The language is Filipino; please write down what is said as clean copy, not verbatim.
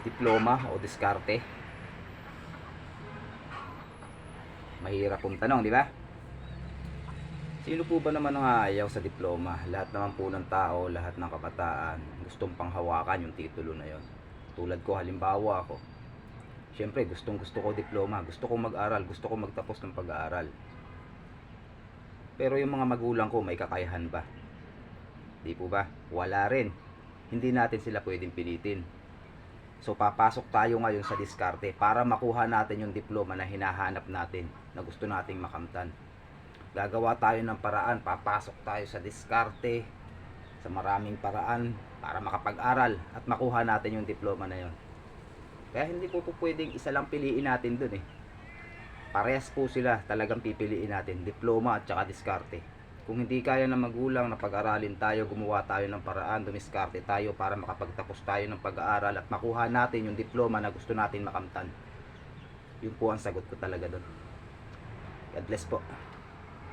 diploma o diskarte? Mahirap pong tanong, di ba? Sino po ba naman ang aayaw sa diploma? Lahat naman po ng tao, lahat ng kabataan, gustong panghawakan yung titulo na yon. Tulad ko, halimbawa ako. Siyempre, gustong gusto ko diploma, gusto ko mag-aral, gusto ko magtapos ng pag-aaral. Pero yung mga magulang ko, may kakayahan ba? Di po ba? Wala rin. Hindi natin sila pwedeng pilitin. So papasok tayo ngayon sa diskarte para makuha natin yung diploma na hinahanap natin, na gusto nating makamtan. Gagawa tayo ng paraan, papasok tayo sa diskarte, sa maraming paraan para makapag-aral at makuha natin yung diploma na yon. Kaya hindi po pwedeng isa lang piliin natin dun eh. Parehas po sila talagang pipiliin natin, diploma at saka diskarte. Kung hindi kaya ng magulang na pag-aralin tayo, gumawa tayo ng paraan, dumiskarte tayo para makapagtapos tayo ng pag-aaral at makuha natin yung diploma na gusto natin makamtan. Yun po ang sagot ko talaga doon. God bless po.